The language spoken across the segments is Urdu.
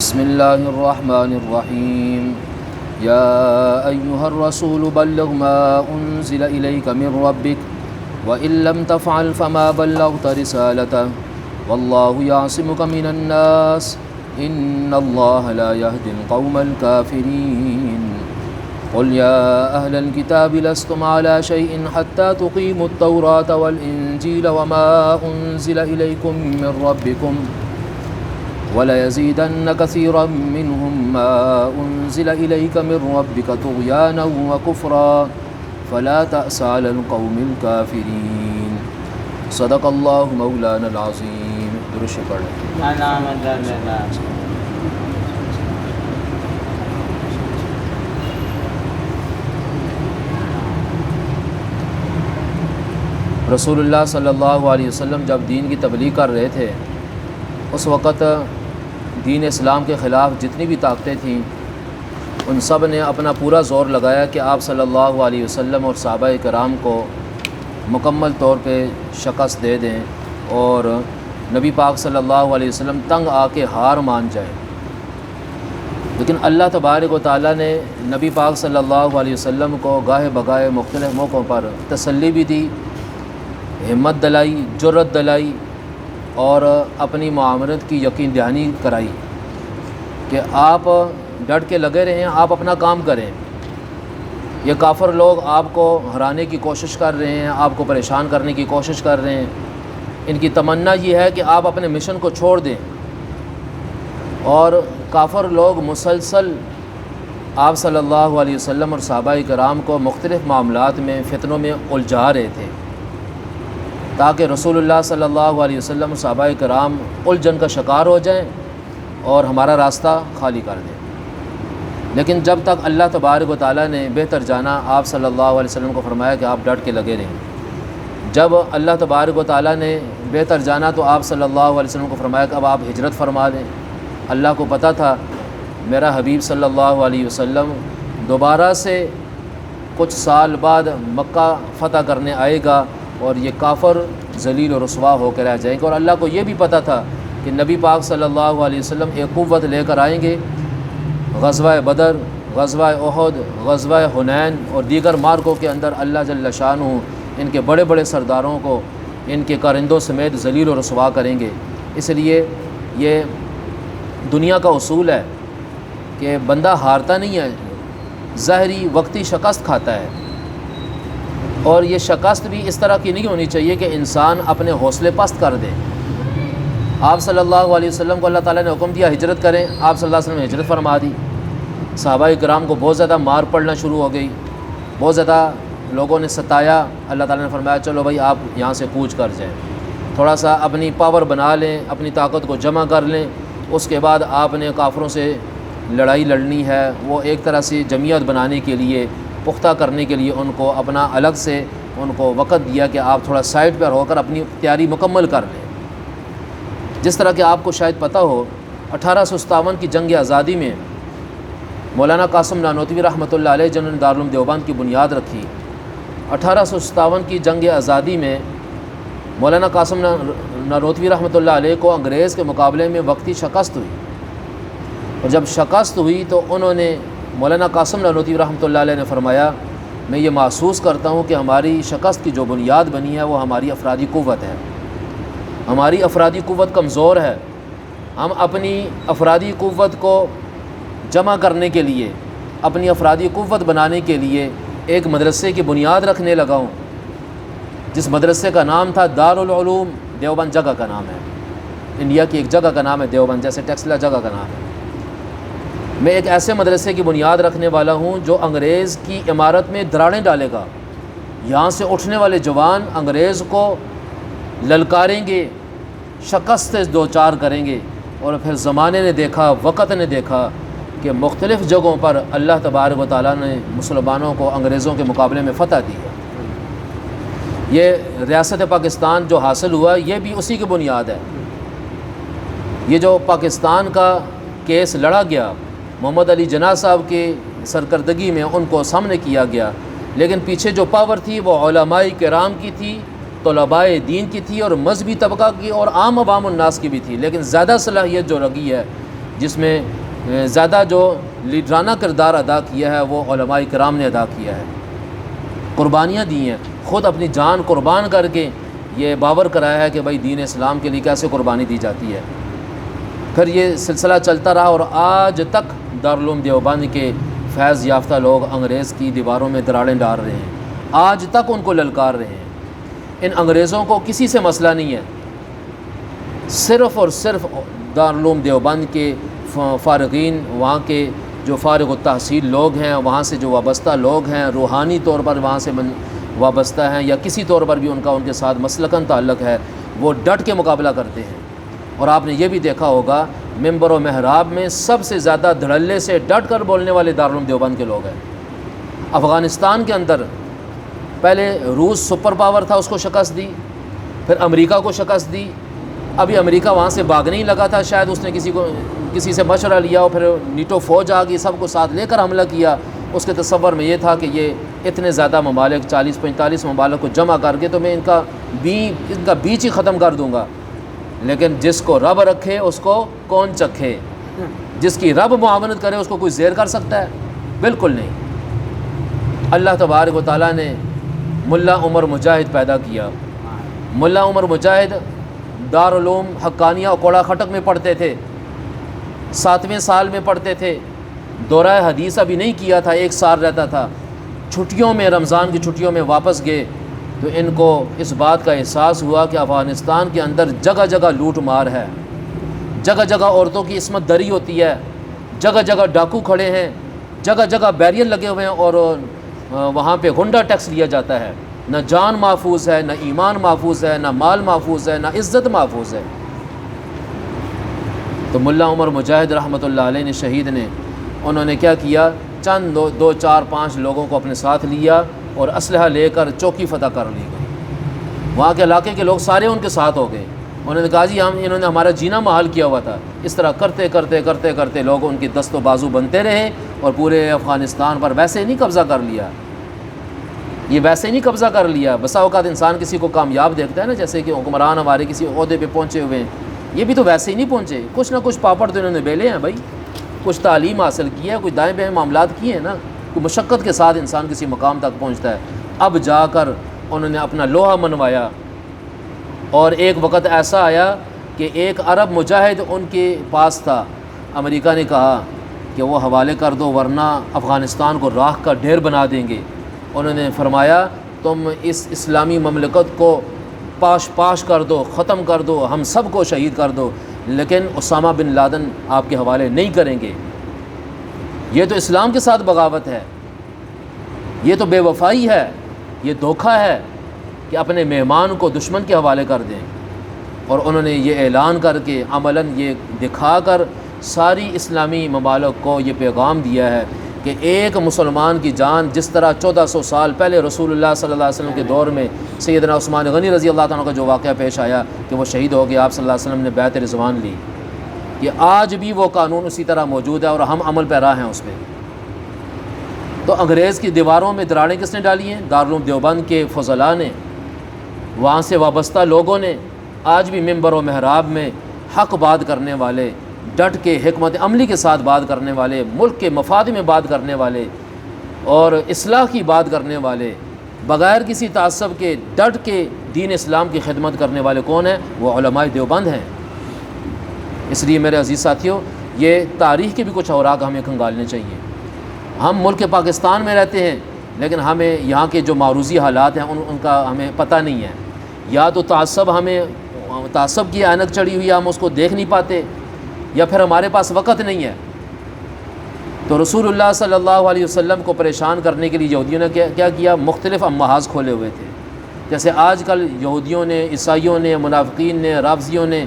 بسم الله الرحمن الرحيم يا أيها الرسول بلغ ما أنزل إليك من ربك وإن لم تفعل فما بلغت رسالته والله يعصمك من الناس إن الله لا يهدي القوم الكافرين قل يا أهل الكتاب لستم على شيء حتى تقيموا التوراة والإنجيل وما أنزل إليكم من ربكم وَلَيَزِيدَنَّ كَثِيرًا مِّنْهُمْ مَا أُنزِلَ إِلَيْكَ مِن رَّبِّكَ طُغْيَانًا وَكُفْرًا فَلَا تَأْسَ عَلَى الْقَوْمِ الْكَافِرِينَ صدق اللہ مولانا العظیم. درود پڑھ رسول اللہ صلی اللہ علیہ وسلم جب دین کی تبلیغ کر رہے تھے اس وقت دین اسلام کے خلاف جتنی بھی طاقتیں تھیں ان سب نے اپنا پورا زور لگایا کہ آپ صلی اللہ علیہ وسلم اور صحابہ کرام کو مکمل طور پہ شکست دے دیں اور نبی پاک صلی اللہ علیہ وسلم تنگ آ کے ہار مان جائیں. لیکن اللہ تبارک و تعالیٰ نے نبی پاک صلی اللہ علیہ وسلم کو گاہے بگاہے مختلف موقعوں پر تسلی بھی دی، ہمت دلائی، جرأت دلائی اور اپنی معامرت کی یقین دہانی کرائی کہ آپ ڈٹ کے لگے رہیں، آپ اپنا کام کریں. یہ کافر لوگ آپ کو ہرانے کی کوشش کر رہے ہیں، آپ کو پریشان کرنے کی کوشش کر رہے ہیں. ان کی تمنا یہ ہے کہ آپ اپنے مشن کو چھوڑ دیں، اور کافر لوگ مسلسل آپ صلی اللہ علیہ وسلم اور صحابہ کرام کو مختلف معاملات میں فتنوں میں الجھا رہے تھے تاکہ رسول اللہ صلی اللہ علیہ وسلم اور صحابہ کرام الجھن کا شکار ہو جائیں اور ہمارا راستہ خالی کر دیں. لیکن جب تک اللہ تبارک و تعالیٰ نے بہتر جانا آپ صلی اللہ علیہ وسلم کو فرمایا کہ آپ ڈٹ کے لگے رہیں. جب اللہ تبارک و تعالیٰ نے بہتر جانا تو آپ صلی اللہ علیہ وسلم کو فرمایا کہ اب آپ ہجرت فرما دیں. اللہ کو پتہ تھا میرا حبیب صلی اللہ علیہ وسلم دوبارہ سے کچھ سال بعد مکہ فتح کرنے آئے گا اور یہ کافر ذلیل و رسوا ہو کر رہ جائیں گے. اور اللہ کو یہ بھی پتہ تھا کہ نبی پاک صلی اللہ علیہ وسلم ایک قوت لے کر آئیں گے. غزوہ بدر، غزوہ احد، غزوہ حنین اور دیگر مارکوں کے اندر اللہ جل شانہ ان کے بڑے بڑے سرداروں کو ان کے کارندوں سمیت ذلیل و رسوا کریں گے. اس لیے یہ دنیا کا اصول ہے کہ بندہ ہارتا نہیں ہے، ظاہری وقتی شکست کھاتا ہے. اور یہ شکست بھی اس طرح کی نہیں ہونی چاہیے کہ انسان اپنے حوصلے پست کر دے. آپ صلی اللہ علیہ وسلم کو اللہ تعالیٰ نے حکم دیا ہجرت کریں، آپ صلی اللہ علیہ وسلم نے ہجرت فرما دی. صحابہ کرام کو بہت زیادہ مار پڑنا شروع ہو گئی، بہت زیادہ لوگوں نے ستایا. اللہ تعالیٰ نے فرمایا چلو بھائی آپ یہاں سے کوچ کر جائیں، تھوڑا سا اپنی پاور بنا لیں، اپنی طاقت کو جمع کر لیں. اس کے بعد آپ نے کافروں سے لڑائی لڑنی ہے. وہ ایک طرح سے جمعیت بنانے کے لیے، پختہ کرنے کے لیے ان کو اپنا الگ سے ان کو وقت دیا کہ آپ تھوڑا سائڈ پر ہو کر اپنی تیاری مکمل کر لیں. جس طرح کہ آپ کو شاید پتہ ہو 1857 کی جنگ آزادی میں مولانا قاسم نانوتوی رحمۃ اللہ علیہ جنہوں نے دارالعلوم دیوبند کی بنیاد رکھی، 1857 کی جنگ آزادی میں مولانا قاسم نانوتوی رحمۃ اللہ علیہ کو انگریز کے مقابلے میں وقتی شکست ہوئی. اور جب شکست ہوئی تو انہوں نے مولانا قاسم نانوتوی رحمۃ اللہ علیہ نے فرمایا میں یہ محسوس کرتا ہوں کہ ہماری شکست کی جو بنیاد بنی ہے وہ ہماری افرادی قوت ہے. ہماری افرادی قوت کمزور ہے. ہم اپنی افرادی قوت کو جمع کرنے کے لیے، اپنی افرادی قوت بنانے کے لیے ایک مدرسے کی بنیاد رکھنے لگا ہوں، جس مدرسے کا نام تھا دارالعلوم دیوبند. جگہ کا نام ہے، انڈیا کی ایک جگہ کا نام ہے دیوبند، جیسے ٹیکسلا جگہ کا نام ہے. میں ایک ایسے مدرسے کی بنیاد رکھنے والا ہوں جو انگریز کی عمارت میں دراڑیں ڈالے گا. یہاں سے اٹھنے والے جوان انگریز کو للکاریں گے، شکست سے دوچار کریں گے. اور پھر زمانے نے دیکھا، وقت نے دیکھا کہ مختلف جگہوں پر اللہ تبارک و تعالیٰ نے مسلمانوں کو انگریزوں کے مقابلے میں فتح دی ہے. یہ ریاست پاکستان جو حاصل ہوا یہ بھی اسی کی بنیاد ہے. یہ جو پاکستان کا کیس لڑا گیا محمد علی جناح صاحب کی سرکردگی میں ان کو سامنے کیا گیا، لیکن پیچھے جو پاور تھی وہ علماء کرام کی تھی، طلباء دین کی تھی اور مذہبی طبقہ کی اور عام عوام الناس کی بھی تھی. لیکن زیادہ صلاحیت جو لگی ہے جس میں زیادہ جو لیڈرانہ کردار ادا کیا ہے وہ علماء کرام نے ادا کیا ہے، قربانیاں دی ہیں، خود اپنی جان قربان کر کے یہ باور کرایا ہے کہ بھائی دین اسلام کے لیے کیسے قربانی دی جاتی ہے۔ پھر یہ سلسلہ چلتا رہا اور آج تک دارالعلوم دیوبند کے فیض یافتہ لوگ انگریز کی دیواروں میں دراڑیں ڈال رہے ہیں، آج تک ان کو للکار رہے ہیں۔ ان انگریزوں کو کسی سے مسئلہ نہیں ہے، صرف اور صرف دارالعلوم دیوبند کے فارغین، وہاں کے جو فارغ التحصیل لوگ ہیں، وہاں سے جو وابستہ لوگ ہیں، روحانی طور پر وہاں سے وابستہ ہیں یا کسی طور پر بھی ان کا ان کے ساتھ مسلکاً تعلق ہے، وہ ڈٹ کے مقابلہ کرتے ہیں۔ اور آپ نے یہ بھی دیکھا ہوگا ممبر و محراب میں سب سے زیادہ دھڑلے سے ڈٹ کر بولنے والے دارالعلوم دیوبند کے لوگ ہیں۔ افغانستان کے اندر پہلے روس سپر پاور تھا، اس کو شکست دی، پھر امریکہ کو شکست دی، ابھی امریکہ وہاں سے بھاگنے ہی لگا تھا، شاید اس نے کسی سے مشورہ لیا اور پھر نیٹو فوج آ گئی، سب کو ساتھ لے کر حملہ کیا۔ اس کے تصور میں یہ تھا کہ یہ اتنے زیادہ ممالک 40-45 ممالک کو جمع کر کے تو میں ان کا بیچ ہی ختم کر دوں گا، لیکن جس کو رب رکھے اس کو کون چکھے، جس کی رب معاونت کرے اس کو کوئی زیر کر سکتا ہے؟ بالکل نہیں۔ اللہ تبارک و تعالیٰ نے ملا عمر مجاہد پیدا کیا۔ ملا عمر مجاہد دارالعلوم حقانیہ اور کوڑا خٹک میں پڑھتے تھے، 7ویں سال میں پڑھتے تھے، دورہ حدیث ابھی نہیں کیا تھا، 1 سال رہتا تھا۔ چھٹیوں میں، رمضان کی چھٹیوں میں واپس گئے تو ان کو اس بات کا احساس ہوا کہ افغانستان کے اندر جگہ جگہ لوٹ مار ہے، جگہ جگہ عورتوں کی عصمت دری ہوتی ہے، جگہ جگہ ڈاکو کھڑے ہیں، جگہ جگہ بیریئر لگے ہوئے ہیں اور وہاں پہ غنڈہ ٹیکس لیا جاتا ہے۔ نہ جان محفوظ ہے، نہ ایمان محفوظ ہے، نہ مال محفوظ ہے، نہ عزت محفوظ ہے۔ تو ملا عمر مجاہد رحمۃ اللہ علیہ نے، شہید نے، انہوں نے کیا کیا، چند 2-4-5 لوگوں کو اپنے ساتھ لیا اور اسلحہ لے کر چوکی فتح کر لی گئی۔ وہاں کے علاقے کے لوگ سارے ان کے ساتھ ہو گئے۔ انہوں نے کہا جی انہوں نے ہمارا جینا محال کیا ہوا تھا۔ اس طرح کرتے کرتے کرتے کرتے لوگ ان کی دست و بازو بنتے رہے اور پورے افغانستان پر ویسے نہیں قبضہ کر لیا، یہ ویسے نہیں قبضہ کر لیا۔ بسا اوقات انسان کسی کو کامیاب دیکھتا ہے نا، جیسے کہ حکمران ہمارے کسی عہدے پہ پہنچے ہوئے ہیں، یہ بھی تو ویسے ہی نہیں پہنچے، کچھ نہ کچھ پاپڑ تو انہوں نے بیلے ہیں بھائی، کچھ تعلیم حاصل کی ہے، کوئی دائیں بائیں معاملات کیے ہیں نا، کوئی مشقت کے ساتھ انسان کسی مقام تک پہنچتا ہے۔ اب جا کر انہوں نے اپنا لوہا منوایا اور ایک وقت ایسا آیا کہ ایک عرب مجاہد ان کے پاس تھا، امریکہ نے کہا کہ وہ حوالے کر دو ورنہ افغانستان کو راکھ کا ڈھیر بنا دیں گے۔ انہوں نے فرمایا تم اس اسلامی مملکت کو پاش کر دو، ختم کر دو، ہم سب کو شہید کر دو، لیکن اسامہ بن لادن آپ کے حوالے نہیں کریں گے۔ یہ تو اسلام کے ساتھ بغاوت ہے، یہ تو بے وفائی ہے، یہ دھوکہ ہے کہ اپنے مہمان کو دشمن کے حوالے کر دیں۔ اور انہوں نے یہ اعلان کر کے عملاً یہ دکھا کر ساری اسلامی ممالک کو یہ پیغام دیا ہے کہ ایک مسلمان کی جان جس طرح 1400 سال پہلے رسول اللہ صلی اللہ علیہ وسلم کے دور میں سیدنا عثمان غنی رضی اللہ عنہ کا جو واقعہ پیش آیا کہ وہ شہید ہو گیا، آپ صلی اللہ علیہ وسلم نے بیعت رضوان لی، کہ آج بھی وہ قانون اسی طرح موجود ہے اور ہم عمل پیرا ہیں اس پہ۔ تو انگریز کی دیواروں میں دراڑیں کس نے ڈالی ہیں؟ دارالعلوم دیوبند کے فضلاء نے، وہاں سے وابستہ لوگوں نے۔ آج بھی ممبر و محراب میں حق بات کرنے والے، ڈٹ کے حکمت عملی کے ساتھ بات کرنے والے، ملک کے مفاد میں بات کرنے والے اور اصلاح کی بات کرنے والے، بغیر کسی تعصب کے ڈٹ کے دین اسلام کی خدمت کرنے والے کون ہیں؟ وہ علماء دیوبند ہیں۔ اس لیے میرے عزیز ساتھیوں، یہ تاریخ کے بھی کچھ اوراق ہمیں کھنگالنے چاہیے۔ ہم ملک پاکستان میں رہتے ہیں لیکن ہمیں یہاں کے جو معروضی حالات ہیں ان کا ہمیں پتہ نہیں ہے، یا تو تعصب کی عینک چڑھی ہوئی ہے، ہم اس کو دیکھ نہیں پاتے، یا پھر ہمارے پاس وقت نہیں ہے۔ تو رسول اللہ صلی اللہ علیہ وسلم کو پریشان کرنے کے لیے یہودیوں نے کیا کیا؟ مختلف محاذ کھولے ہوئے تھے۔ جیسے آج کل یہودیوں نے، عیسائیوں نے، منافقین نے، رافضیوں نے،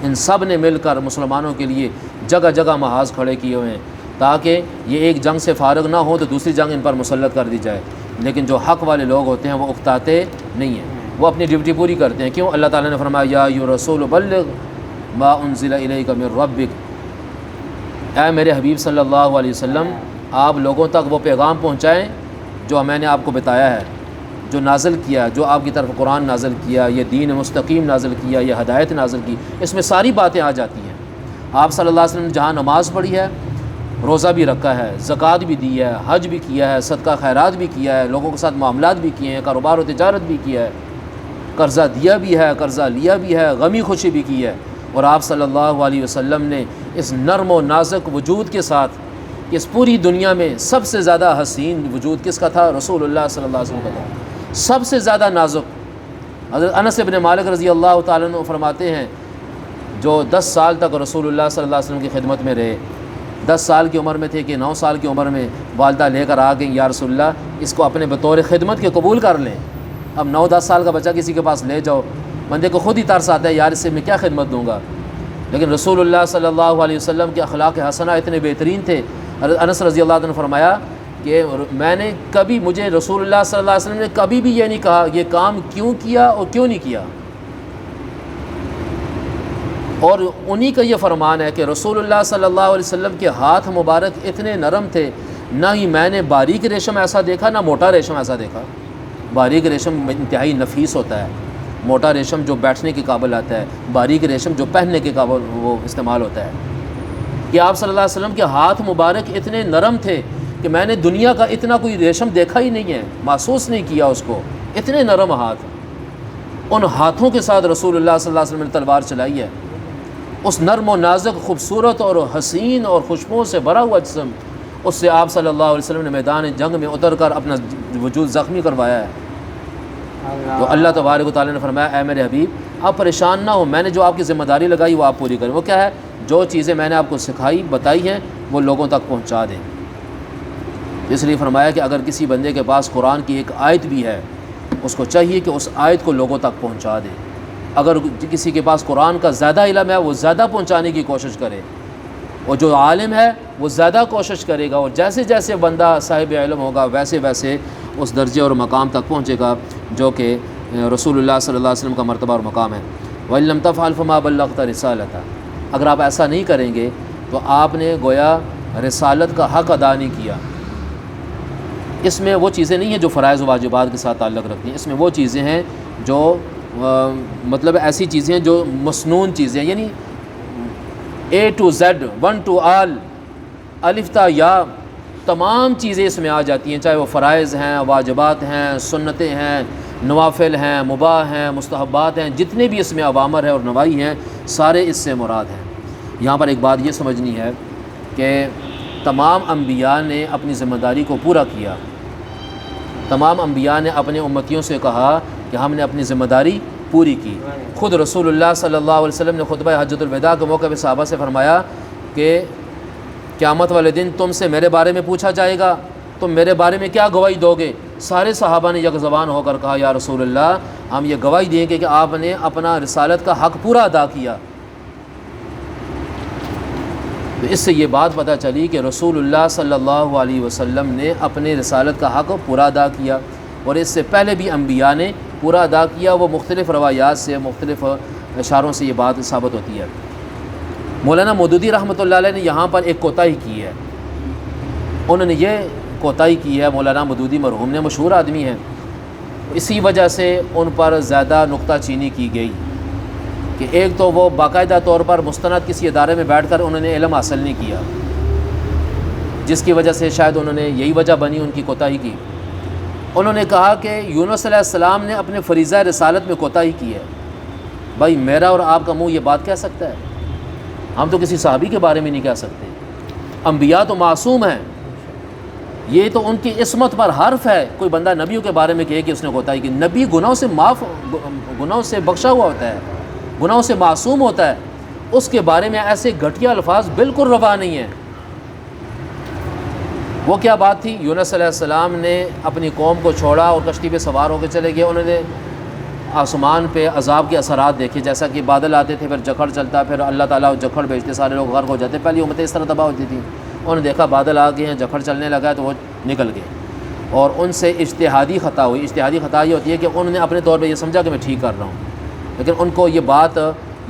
ان سب نے مل کر مسلمانوں کے لیے جگہ جگہ محاذ کھڑے کیے ہوئے ہیں تاکہ یہ ایک جنگ سے فارغ نہ ہو تو دوسری جنگ ان پر مسلط کر دی جائے۔ لیکن جو حق والے لوگ ہوتے ہیں وہ اکتاتے نہیں ہیں، وہ اپنی ڈیوٹی پوری کرتے ہیں۔ کیوں؟ اللہ تعالیٰ نے فرمایا یا ایھا الرسول بلغ ما انزل الیک من ربک، اے میرے حبیب صلی اللہ علیہ وسلم آپ لوگوں تک وہ پیغام پہنچائیں جو میں نے آپ کو بتایا ہے، جو نازل کیا، جو آپ کی طرف قرآن نازل کیا، یہ دین مستقیم نازل کیا، یہ ہدایت نازل کی، اس میں ساری باتیں آ جاتی ہیں۔ آپ صلی اللہ علیہ وسلم نے جہاں نماز پڑھی ہے، روزہ بھی رکھا ہے، زکوٰۃ بھی دی ہے، حج بھی کیا ہے، صدقہ خیرات بھی کیا ہے، لوگوں کے ساتھ معاملات بھی کیے ہیں، کاروبار و تجارت بھی کیا ہے، قرضہ دیا بھی ہے، قرضہ لیا بھی ہے، غمی خوشی بھی کی ہے۔ اور آپ صلی اللہ علیہ وسلم نے اس نرم و نازک وجود کے ساتھ، اس پوری دنیا میں سب سے زیادہ حسین وجود کس کا تھا؟ رسول اللہ صلی اللہ علیہ وسلم کا تھا، سب سے زیادہ نازک۔ حضرت انس بن مالک رضی اللہ تعالیٰ عنہ فرماتے ہیں، جو 10 سال تک رسول اللہ صلی اللہ علیہ وسلم کی خدمت میں رہے، 10 سال کی عمر میں تھے کہ 9 سال کی عمر میں والدہ لے کر آ گئیں، یا رسول اللہ اس کو اپنے بطور خدمت کے قبول کر لیں۔ اب 9-10 سال کا بچہ کسی کے پاس لے جاؤ، بندے کو خود ہی ترس آتا ہے، یار اس سے میں کیا خدمت دوں گا۔ لیکن رسول اللہ صلی اللہ علیہ وسلم کے اخلاق حسنہ اتنے بہترین تھے۔ انس رضی اللہ عنہ نے فرمایا کہ میں نے کبھی، مجھے رسول اللہ صلی اللہ علیہ وسلم نے کبھی بھی یہ نہیں کہا یہ کام کیوں کیا اور کیوں نہیں کیا، اور انہی کا یہ فرمان ہے کہ رسول اللہ صلی اللہ علیہ وسلم کے ہاتھ مبارک اتنے نرم تھے، نہ ہی میں نے باریک ریشم ایسا دیکھا نہ موٹا ریشم ایسا دیکھا۔ باریک ریشم انتہائی نفیس ہوتا ہے، موٹا ریشم جو بیٹھنے کے قابل آتا ہے، باریک ریشم جو پہننے کے قابل وہ استعمال ہوتا ہے۔ کہ آپ صلی اللہ علیہ وسلم کے ہاتھ مبارک اتنے نرم تھے کہ میں نے دنیا کا اتنا کوئی ریشم دیکھا ہی نہیں ہے، محسوس نہیں کیا اس کو، اتنے نرم ہاتھ۔ ان ہاتھوں کے ساتھ رسول اللہ صلی اللہ علیہ وسلم نے تلوار چلائی ہے۔ اس نرم و نازک، خوبصورت اور حسین اور خوشبوؤں سے بھرا ہوا جسم، اس سے آپ صلی اللہ علیہ وسلم نے میدان جنگ میں اتر کر اپنا وجود زخمی کروایا ہے۔ تو اللہ تبارک و تعالیٰ نے فرمایا، اے میرے حبیب آپ پریشان نہ ہو، میں نے جو آپ کی ذمہ داری لگائی وہ آپ پوری کریں۔ وہ کیا ہے؟ جو چیزیں میں نے آپ کو سکھائی بتائی ہیں وہ لوگوں تک پہنچا دیں۔ اس لیے فرمایا کہ اگر کسی بندے کے پاس قرآن کی ایک آیت بھی ہے، اس کو چاہیے کہ اس آیت کو لوگوں تک پہنچا دے۔ اگر کسی کے پاس قرآن کا زیادہ علم ہے وہ زیادہ پہنچانے کی کوشش کرے، اور جو عالم ہے وہ زیادہ کوشش کرے گا، اور جیسے جیسے بندہ صاحب علم ہوگا ویسے ویسے اس درجے اور مقام تک پہنچے گا جو کہ رسول اللہ صلی اللہ علیہ وسلم کا مرتبہ اور مقام ہے۔ وَإِن لَّمْ تَفْعَلْ فَمَا بَلَّغْتَ رِسَالَتَهُ، اگر آپ ایسا نہیں کریں گے تو آپ نے گویا رسالت کا حق ادا نہیں کیا۔ اس میں وہ چیزیں نہیں ہیں جو فرائض و واجبات کے ساتھ تعلق رکھتی ہیں، اس میں وہ چیزیں ہیں جو مطلب ایسی چیزیں ہیں جو مسنون چیزیں، یعنی A to Z، 1 to all، الف تا یا، تمام چیزیں اس میں آ جاتی ہیں، چاہے وہ فرائض ہیں، واجبات ہیں، سنتیں ہیں، نوافل ہیں، مباح ہیں، مستحبات ہیں، جتنے بھی اس میں اوامر ہیں اور نواہی ہیں سارے اس سے مراد ہیں۔ یہاں پر ایک بات یہ سمجھنی ہے کہ تمام انبیاء نے اپنی ذمہ داری کو پورا کیا، تمام انبیاء نے اپنے امتیوں سے کہا کہ ہم نے اپنی ذمہ داری پوری کی۔ خود رسول اللہ صلی اللہ علیہ وسلم نے خطبہ حجۃ الوداع کے موقع پہ صحابہ سے فرمایا کہ قیامت والے دن تم سے میرے بارے میں پوچھا جائے گا، تم میرے بارے میں کیا گواہی دو گے؟ سارے صحابہ نے یک زبان ہو کر کہا، یا رسول اللہ ہم یہ گواہی دیں گے کہ آپ نے اپنا رسالت کا حق پورا ادا کیا۔ تو اس سے یہ بات پتہ چلی کہ رسول اللہ صلی اللہ علیہ وسلم نے اپنے رسالت کا حق پورا ادا کیا، اور اس سے پہلے بھی انبیاء نے پورا ادا کیا۔ وہ مختلف روایات سے، مختلف اشاروں سے یہ بات ثابت ہوتی ہے۔ مولانا مودودی رحمۃ اللہ علیہ نے یہاں پر ایک کوتاہی کی ہے، انہوں نے یہ کوتاہی کی ہے، مولانا مودودی مرحوم نے مشہور آدمی ہیں، اسی وجہ سے ان پر زیادہ نکتہ چینی کی گئی کہ ایک تو وہ باقاعدہ طور پر مستند کسی ادارے میں بیٹھ کر انہوں نے علم حاصل نہیں کیا، جس کی وجہ سے شاید انہوں نے یہی وجہ بنی ان کی کوتاہی کی۔ انہوں نے کہا کہ یونس علیہ السلام نے اپنے فریضہ رسالت میں کوتاہی کی ہے۔ بھائی میرا اور آپ کا منہ یہ بات کہہ سکتا ہے؟ ہم تو کسی صحابی کے بارے میں نہیں کہہ سکتے۔ انبیاء تو معصوم ہیں، یہ تو ان کی عصمت پر حرف ہے۔ کوئی بندہ نبیوں کے بارے میں کہے کہ اس نے کوتاہی کی، نبی گناہوں سے گناہوں سے بخشا ہوا ہوتا ہے، گناہوں سے معصوم ہوتا ہے، اس کے بارے میں ایسے گھٹیا الفاظ بالکل روا نہیں ہیں۔ وہ کیا بات تھی؟ یونس علیہ السلام نے اپنی قوم کو چھوڑا اور کشتی پہ سوار ہو کے چلے گئے، انہوں نے آسمان پہ عذاب کے اثرات دیکھے، جیسا کہ بادل آتے تھے، پھر جکھڑ چلتا، پھر اللہ تعالیٰ جکھڑ بھیجتے، سارے لوگ غرق ہو جاتے۔ پہلی امتیں اس طرح تباہ ہوتی تھیں، انہوں نے دیکھا بادل آ گئے ہیں، جکھڑ چلنے لگا ہے، تو وہ نکل گئے، اور ان سے اجتہادی خطا ہوئی۔ اجتہادی خطا یہ ہوتی ہے کہ انہوں نے اپنے طور پہ یہ سمجھا کہ میں ٹھیک کر رہا ہوں، لیکن ان کو یہ بات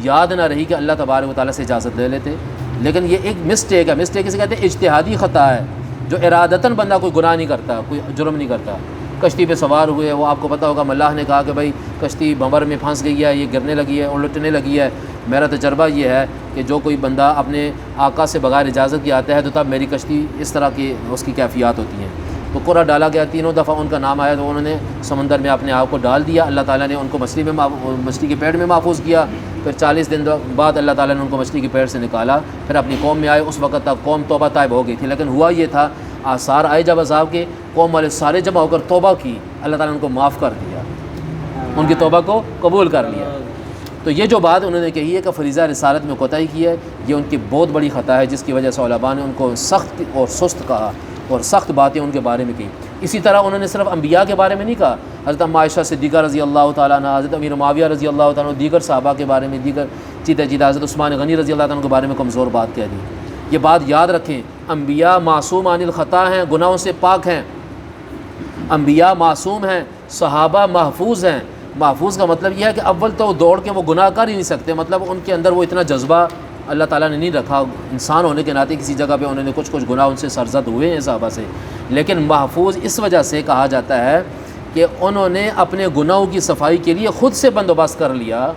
یاد نہ رہی کہ اللہ تبارک و تعالیٰ سے اجازت لے لیتے۔ لیکن یہ ایک مسٹیک ہے، مسٹیک اسے کہتے ہیں اجتہادی خطا ہے، جو ارادتاً بندہ کوئی گناہ نہیں کرتا، کوئی جرم نہیں کرتا۔ کشتی پہ سوار ہوئے، وہ آپ کو پتہ ہوگا ملاح نے کہا کہ بھائی کشتی بھنور میں پھنس گئی ہے، یہ گرنے لگی ہے، الٹنے لگی ہے، میرا تجربہ یہ ہے کہ جو کوئی بندہ اپنے آقا سے بغیر اجازت کی آتا ہے تو تب میری کشتی اس طرح کی اس کی کیفیات ہوتی ہیں۔ تو قرہ ڈالا گیا، تینوں دفعہ ان کا نام آیا تو انہوں نے سمندر میں اپنے آپ کو ڈال دیا، اللہ تعالیٰ نے ان کو مچھلی کے پیٹ میں محفوظ کیا، پھر 40 دن بعد اللہ تعالیٰ نے ان کو مچھلی کے پیٹ سے نکالا، پھر اپنی قوم میں آئے۔ اس وقت تک قوم توبہ طائب ہو گئی تھی، لیکن ہوا یہ تھا آثار آئے جب عذاب کے، قوم والے سارے جمع ہو کر توبہ کی، اللہ تعالیٰ نے ان کو معاف کر دیا، ان کی توبہ کو قبول کر لیا۔ تو یہ جو بات انہوں نے کہی ہے کہ فریضہ رسالت میں کوتاہی کی ہے، یہ ان کی بہت بڑی خطا ہے، جس کی وجہ سے علماء نے ان کو سخت اور سست کہا اور سخت باتیں ان کے بارے میں کی۔ اسی طرح انہوں نے صرف انبیاء کے بارے میں نہیں کہا، حضرت ام عائشہ صدیقہ رضی اللہ تعالیٰ عنہ، حضرت امیر معاویہ رضی اللہ تعالیٰ عنہ، دیگر صحابہ کے بارے میں، دیگر چیتے حضرت عثمان غنی رضی اللہ تعالیٰ عنہ کے بارے میں کمزور بات کہہ دی۔ یہ بات یاد رکھیں، انبیاء معصوم عن الخطا ہیں، گناہوں سے پاک ہیں، انبیاء معصوم ہیں، صحابہ محفوظ ہیں۔ محفوظ کا مطلب یہ ہے کہ اول تو دوڑ کے وہ گناہ کر ہی نہیں سکتے، مطلب ان کے اندر وہ اتنا جذبہ اللہ تعالیٰ نے نہیں رکھا، انسان ہونے کے ناطے کسی جگہ پہ انہوں نے کچھ گناہ ان سے سرزد ہوئے ہیں صحابہ سے، لیکن محفوظ اس وجہ سے کہا جاتا ہے کہ انہوں نے اپنے گناہوں کی صفائی کے لیے خود سے بندوبست کر لیا،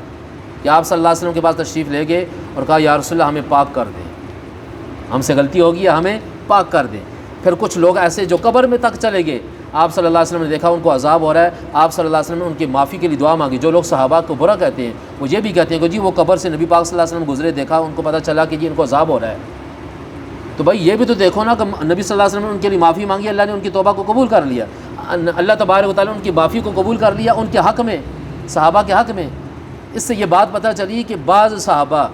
کہ آپ صلی اللہ علیہ وسلم کے پاس تشریف لے گئے اور کہا یا رسول اللہ ہمیں پاک کر دیں، ہم سے غلطی ہوگی ہمیں پاک کر دیں۔ پھر کچھ لوگ ایسے جو قبر میں تک چلے گئے، آپ صلی اللہ علیہ وسلم نے دیکھا ان کو عذاب ہو رہا ہے، آپ صلی اللہ علیہ وسلم نے ان کی معافی کے لیے دعا مانگی۔ جو لوگ صحابہ کو برا کہتے ہیں وہ یہ بھی کہتے ہیں کہ جی وہ قبر سے نبی پاک صلی اللہ علیہ وسلم گزرے، دیکھا ان کو پتہ چلا کہ جی ان کو عذاب ہو رہا ہے۔ تو بھائی یہ بھی تو دیکھو نا کہ نبی صلی اللہ علیہ وسلم نے ان کے لیے معافی مانگی، اللہ نے ان کی توبہ کو قبول کر لیا، اللہ تبارک و تعالیٰ نے ان کی معافی کو قبول کر لیا ان کے حق میں، صحابہ کے حق میں۔ اس سے یہ بات پتہ چلی کہ بعض صحابہ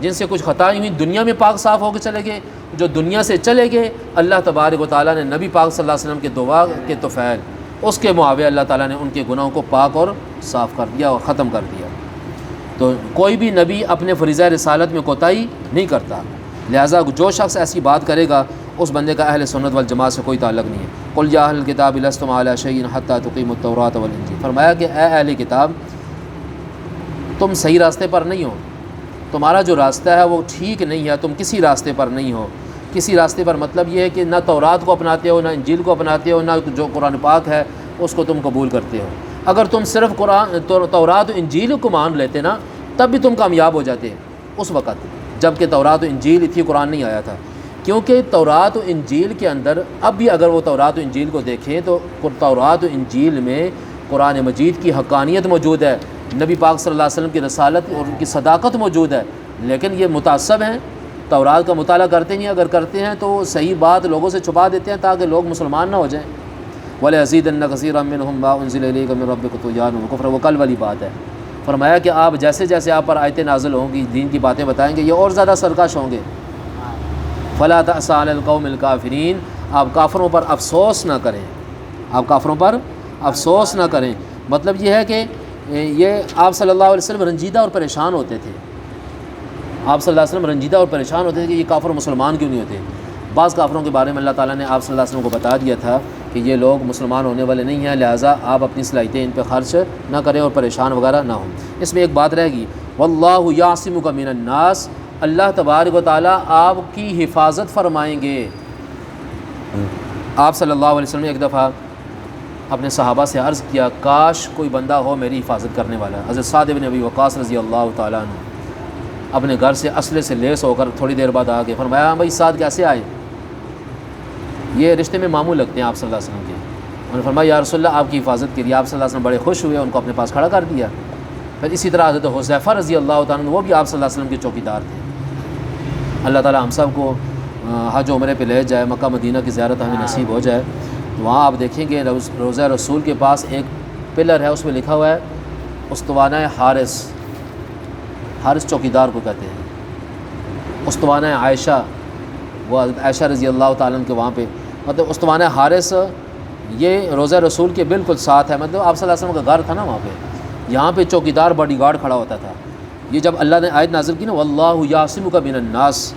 جن سے کچھ خطائیں ہوئی دنیا میں پاک صاف ہو کے چلے گئے، جو دنیا سے چلے گئے اللہ تبارک و تعالیٰ نے نبی پاک صلی اللہ علیہ وسلم کے دعا کے طفیل اس کے معاوضے اللہ تعالیٰ نے ان کے گناہوں کو پاک اور صاف کر دیا اور ختم کر دیا۔ تو کوئی بھی نبی اپنے فریضہ رسالت میں کوتاہی نہیں کرتا، لہٰذا جو شخص ایسی بات کرے گا اس بندے کا اہل سنت والجماعت سے کوئی تعلق نہیں ہے۔ قل یا اہل الکتاب لستم علی شیء حتی تقیموا التوراۃ والانجیل، فرمایا کہ اے اہل کتاب تم صحیح راستے پر نہیں ہو، تمہارا جو راستہ ہے وہ ٹھیک نہیں ہے، تم کسی راستے پر نہیں ہو۔ کسی راستے پر مطلب یہ ہے کہ نہ تورات کو اپناتے ہو، نہ انجیل کو اپناتے ہو، نہ جو قرآن پاک ہے اس کو تم قبول کرتے ہو۔ اگر تم صرف تورات و انجیل کو مان لیتے نا تب بھی تم کامیاب ہو جاتے اس وقت، جب کہ تورات و انجیل تھی، قرآن نہیں آیا تھا۔ کیونکہ تورات و انجیل کے اندر اب بھی اگر وہ تورات و انجیل کو دیکھیں تو تورات و انجیل میں قرآن مجید کی حقانیت موجود ہے، نبی پاک صلی اللہ علیہ وسلم کی رسالت اور ان کی صداقت موجود ہے، لیکن یہ متعصب ہیں، تورات کا مطالعہ کرتے نہیں، اگر کرتے ہیں تو صحیح بات لوگوں سے چھپا دیتے ہیں تاکہ لوگ مسلمان نہ ہو جائیں۔ وَلَيَزِيدَنَّ كَثِيرًا مِّنْهُم مَّا أُنزِلَ إِلَيْكَ مِن رَّبِّكَ طُغْيَانًا وَكُفْرًا، وہ کل والی بات ہے۔ فرمایا کہ آپ جیسے جیسے آپ پر آیتیں نازل ہوں گی، دین کی باتیں بتائیں گے، یہ اور زیادہ سرکش ہوں گے۔ فَلَا تَأْسَ عَلَى الْقَوْمِ الْكَافِرِينَ، آپ کافروں پر افسوس نہ کریں، آپ کافروں پر افسوس نہ کریں۔ مطلب یہ ہے کہ یہ آپ صلی اللہ علیہ وسلم رنجیدہ اور پریشان ہوتے تھے، آپ صلی اللہ علیہ وسلم رنجیدہ اور پریشان ہوتے تھے کہ یہ کافر مسلمان کیوں نہیں ہوتے۔ بعض کافروں کے بارے میں اللہ تعالیٰ نے آپ صلی اللہ علیہ وسلم کو بتا دیا تھا کہ یہ لوگ مسلمان ہونے والے نہیں ہیں، لہٰذا آپ اپنی صلاحیتیں ان پہ خرچ نہ کریں اور پریشان وغیرہ نہ ہوں۔ اس میں ایک بات رہ گئی، واللہ یعصمک من الناس، اللہ تبارک و تعالیٰ آپ کی حفاظت فرمائیں گے۔ آپ صلی اللہ علیہ وسلم نے ایک دفعہ اپنے صحابہ سے عرض کیا کاش کوئی بندہ ہو میری حفاظت کرنے والا۔ حضرت سعد بن ابی وقاص رضی اللہ تعالیٰ عنہ اپنے گھر سے اسلحے سے لیس ہو کر تھوڑی دیر بعد آ گئے، فرمایا بھائی سعد کیسے آئے؟ یہ رشتے میں معمول لگتے ہیں آپ صلی اللہ علیہ وسلم کے۔ انہوں نے فرمایا یا رسول اللہ آپ کی حفاظت کے لیے، آپ صلی اللہ علیہ وسلم بڑے خوش ہوئے، ان کو اپنے پاس کھڑا کر دیا۔ پھر اسی طرح حضرت حذیفہ رضی اللہ تعالیٰ عنہ وہ بھی آپ صلی اللہ علیہ وسلم کے چوکیدار تھے۔ اللہ تعالیٰ ہم سب کو حج و عمرے پہ لے جائے، مکہ مدینہ کی زیارت ہمیں نصیب ہو جائے۔ وہاں آپ دیکھیں گے روضہ رسول کے پاس ایک پلر ہے، اس میں لکھا ہوا ہے استوانہ حارث، حارث چوکیدار کو کہتے ہیں۔ استوانہ عائشہ، وہ عائشہ رضی اللہ تعالیٰ عنہ کے وہاں پہ، مطلب استوانہ حارث یہ روضہ رسول کے بالکل ساتھ ہے، مطلب آپ صلی اللہ علیہ وسلم کا گھر تھا نا وہاں پہ، یہاں پہ چوکیدار باڈی گارڈ کھڑا ہوتا تھا۔ یہ جب اللہ نے آیت نازل کی نا واللہ یعصمک من الناس،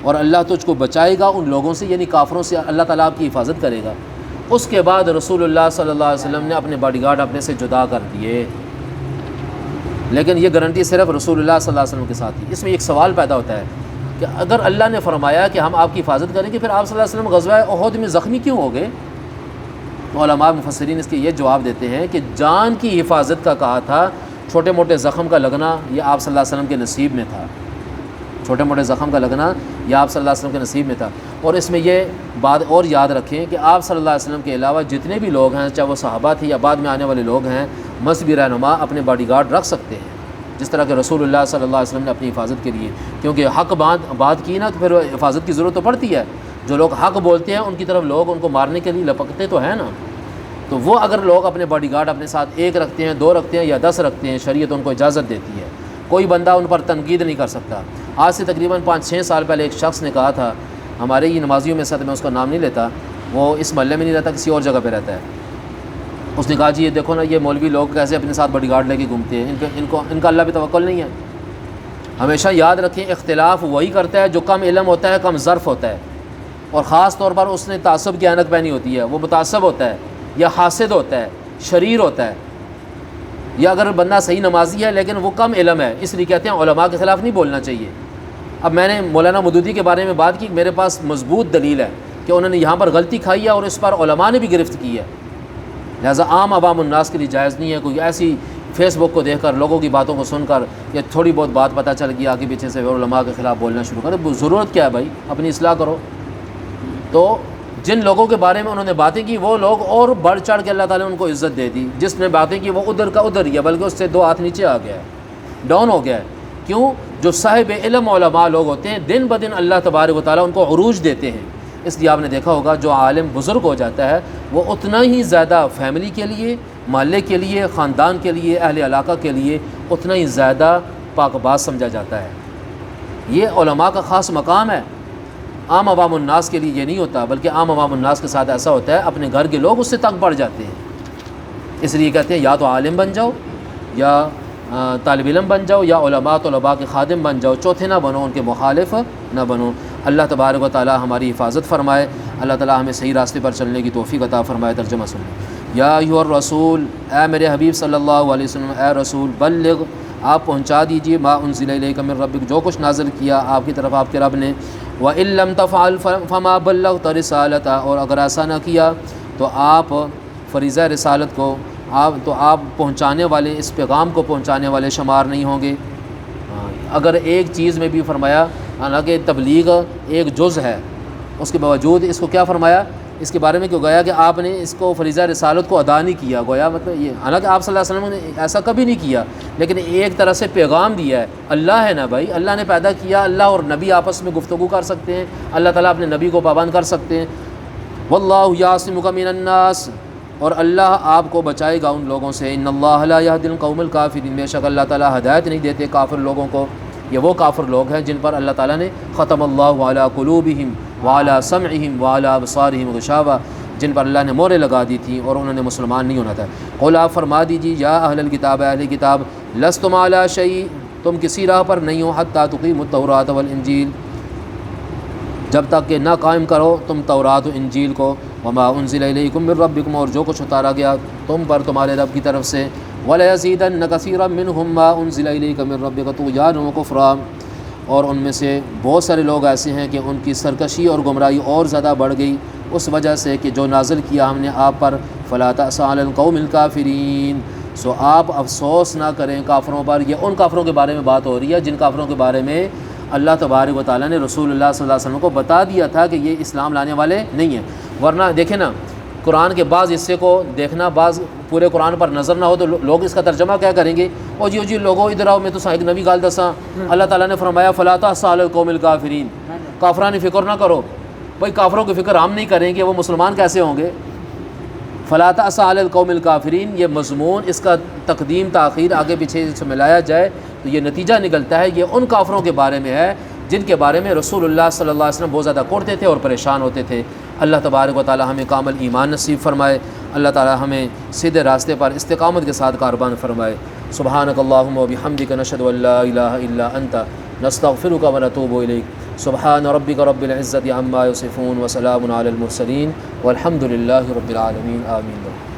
اور اللہ تجھ کو بچائے گا ان لوگوں سے، یعنی کافروں سے اللہ تعالیٰ آپ کی حفاظت کرے گا۔ اس کے بعد رسول اللہ صلی اللہ علیہ وسلم نے اپنے باڈی گارڈ اپنے سے جدا کر دیے، لیکن یہ گارنٹی صرف رسول اللہ صلی اللہ علیہ وسلم کے ساتھ تھی۔ اس میں ایک سوال پیدا ہوتا ہے کہ اگر اللہ نے فرمایا کہ ہم آپ کی حفاظت کریں گے، پھر آپ صلی اللہ علیہ وسلم غزوہ احد میں زخمی کیوں ہو گئے؟ علماء مفسرین اس کے یہ جواب دیتے ہیں کہ جان کی حفاظت کا کہا تھا، چھوٹے موٹے زخم کا لگنا یہ آپ صلی اللہ علیہ وسلم کے نصیب میں تھا، چھوٹے موٹے زخم کا لگنا یہ آپ صلی اللہ علیہ وسلم کے نصیب میں تھا۔ اور اس میں یہ بات اور یاد رکھیں کہ آپ صلی اللہ علیہ وسلم کے علاوہ جتنے بھی لوگ ہیں، چاہے وہ صحابہ تھے یا بعد میں آنے والے لوگ ہیں، مذہبی رہنما اپنے باڈی گارڈ رکھ سکتے ہیں، جس طرح کہ رسول اللہ صلی اللہ علیہ وسلم نے اپنی حفاظت کے لیے، کیونکہ حق بات کی نا تو پھر حفاظت کی ضرورت تو پڑتی ہے۔ جو لوگ حق بولتے ہیں ان کی طرف لوگ ان کو مارنے کے لیے لپکتے تو ہیں نا، تو وہ اگر لوگ اپنے باڈی گارڈ اپنے ساتھ 1 رکھتے ہیں، 2 رکھتے ہیں یا 10 رکھتے ہیں، شریعت ان کو اجازت دیتی ہے، کوئی بندہ ان پر تنقید نہیں کر سکتا۔ آج سے تقریباً 5-6 سال پہلے ایک شخص نے کہا تھا، ہمارے ہی نمازیوں میں سے، میں اس کا نام نہیں لیتا، وہ اس محلے میں نہیں رہتا، کسی اور جگہ پہ رہتا ہے، اس نے کہا جی یہ دیکھو نا، یہ مولوی لوگ کیسے اپنے ساتھ باڈی گارڈ لے کے گھومتے ہیں، ان کا اللہ پہ توکل نہیں ہے۔ ہمیشہ یاد رکھیں اختلاف وہی کرتا ہے جو کم علم ہوتا ہے، کم ظرف ہوتا ہے، اور خاص طور پر اس نے تعصب کی عینک پہنی ہوتی ہے، وہ متعصب ہوتا ہے یا حاسد ہوتا ہے، شریر ہوتا ہے، یا اگر بندہ صحیح نمازی ہے لیکن وہ کم علم ہے، اس لیے کہتے ہیں علماء کے خلاف نہیں بولنا چاہیے۔ اب میں نے مولانا مودودی کے بارے میں بات کی، میرے پاس مضبوط دلیل ہے کہ انہوں نے یہاں پر غلطی کھائی ہے اور اس پر علماء نے بھی گرفت کی ہے، لہٰذا عام عوام الناس کے لیے جائز نہیں ہے کوئی ایسی فیس بک کو دیکھ کر، لوگوں کی باتوں کو سن کر، یا تھوڑی بہت بات پتہ چل گئی آگے پیچھے سے علماء کے خلاف بولنا شروع کر۔ ضرورت کیا ہے بھائی، اپنی اصلاح کرو۔ تو جن لوگوں کے بارے میں انہوں نے باتیں کی وہ لوگ اور بڑھ چڑھ کے اللہ تعالیٰ نے ان کو عزت دے دی، جس نے باتیں کی وہ ادھر کا ادھر ہی ہے، بلکہ اس سے 2 ہاتھ نیچے آ گیا ہے، ڈاؤن ہو گیا ہے۔ کیوں؟ جو صاحب علم علماء لوگ ہوتے ہیں دن بدن اللہ تبارک و تعالیٰ ان کو عروج دیتے ہیں، اس لیے آپ نے دیکھا ہوگا جو عالم بزرگ ہو جاتا ہے وہ اتنا ہی زیادہ فیملی کے لیے، محلے کے لیے، خاندان کے لیے، اہل علاقہ کے لیے اتنا ہی زیادہ پاک باز سمجھا جاتا ہے۔ یہ علماء کا خاص مقام ہے، عام عوام الناس کے لیے یہ نہیں ہوتا، بلکہ عام عوام الناس کے ساتھ ایسا ہوتا ہے اپنے گھر کے لوگ اس سے تنگ پڑ جاتے ہیں۔ اس لیے کہتے ہیں یا تو عالم بن جاؤ، یا طالب علم بن جاؤ، یا علماء طلباء کے خادم بن جاؤ، چوتھے نہ بنو، ان کے مخالف نہ بنو۔ اللہ تبارک و تعالی ہماری حفاظت فرمائے، اللہ تعالی ہمیں صحیح راستے پر چلنے کی توفیق عطا فرمائے۔ ترجمہ سنیں۔ یا ایھا الرسول، اے میرے حبیب صلی اللہ علیہ وسلم، اے رسول، بلغ، آپ پہنچا دیجیے، ما انزل الیک من ربک، جو کچھ نازل کیا آپ کی طرف آپ کے رب نے، وَإِن لَّمْ تَفْعَلْ فَمَا بَلَّغْتَ رِسَالَتَهُ، اور اگر ایسا نہ کیا تو آپ فریضہ رسالت کو آپ پہنچانے والے، اس پیغام کو پہنچانے والے شمار نہیں ہوں گے۔ اگر ایک چیز میں بھی فرمایا، حالانکہ تبلیغ ایک جز ہے، اس کے باوجود اس کو کیا فرمایا، اس کے بارے میں کیوں گویا کہ آپ نے اس کو فریضہ رسالت کو ادا نہیں کیا، گویا مطلب یہ، حالانکہ آپ صلی اللہ علیہ وسلم نے ایسا کبھی نہیں کیا، لیکن ایک طرح سے پیغام دیا ہے۔ اللہ ہے نا بھائی، اللہ نے پیدا کیا، اللہ اور نبی آپس میں گفتگو کر سکتے ہیں، اللہ تعالیٰ اپنے نبی کو پابند کر سکتے ہیں۔ واللہ یعصمک من الناس، اور اللہ آپ کو بچائے گا ان لوگوں سے۔ ان اللہ لا یہدی القوم الکافرین، بے شک اللہ تعالیٰ ہدایت نہیں دیتے کافر لوگوں کو۔ یہ وہ کافر لوگ ہیں جن پر اللہ تعالیٰ نے ختم اللہ علی قلوبہم وعلی سمعہم وعلی ابصارہم غشاوہ، جن پر اللہ نے موریں لگا دی تھیں اور انہوں نے مسلمان نہیں ہونا تھا۔ قل، آپ فرما دیجیے، یا اہل الکتاب، اہل کتاب، لستم علی شیء، تم کسی راہ پر نہیں ہو، حتی تقیموا التوراۃ والانجیل، جب تک کہ نہ قائم کرو تم تورات و انجیل کو، وما انزل الیکم من ربکم، اور جو کچھ اتارا گیا تم پر تمہارے رب کی طرف سے، وَلَيَزِيدَنَّ كَثِيرًا مِّنْهُمْ مَا أُنزِلَ إِلَيْكَ مِن رَّبِّكَ طُغْيَانًا وَكُفْرًا، اور ان میں سے بہت سارے لوگ ایسے ہیں کہ ان کی سرکشی اور گمراہی اور زیادہ بڑھ گئی اس وجہ سے کہ جو نازل کیا ہم نے آپ پر، فَلَا تَأْسَ عَلَى الْقَوْمِ الْكَافِرِينَ، سو آپ افسوس نہ کریں کافروں پر۔ یہ ان کافروں کے بارے میں بات ہو رہی ہے جن کافروں کے بارے میں اللہ تبارک و تعالیٰ نے رسول اللہ صلی اللہ علیہ وسلم کو بتا دیا تھا کہ یہ اسلام لانے والے نہیں ہیں۔ ورنہ دیکھیں نا، قرآن کے بعض حصے کو دیکھنا، بعض پورے قرآن پر نظر نہ ہو تو لوگ اس کا ترجمہ کیا کریں گے، او جی لوگوں ادھر آؤ، میں تو ایک نبی گال دساں، اللہ تعالیٰ نے فرمایا فَلَا تَأْسَ عَلَى الْقَوْمِ الْكَافِرِينَ، کافرانی فکر نہ کرو۔ بھائی کافروں کی فکر ہم نہیں کریں گے وہ مسلمان کیسے ہوں گے؟ فَلَا تَأْسَ عَلَى الْقَوْمِ الْكَافِرِينَ، یہ مضمون، اس کا تقدیم تاخیر آگے پیچھے سے ملایا جائے تو یہ نتیجہ نکلتا ہے یہ ان کافروں کے بارے میں ہے جن کے بارے میں رسول اللہ صلی اللہ علیہ وسلم بہت زیادہ کوڑتے تھے اور پریشان ہوتے تھے۔ اللہ تبارک و تعالی ہمیں کامل ایمان نصیب فرمائے، اللہ تعالی ہمیں سیدھے راستے پر استقامت کے ساتھ کاربان فرمائے۔ سبحانک اللہم و بحمدک، نشہد ان لا الہ الا انت، نستغفرک و نتوب الیک۔ سبحان ربک رب العزت عما یصفون، وسلام علی المرسلین، والحمد للہ رب العالمین، آمین۔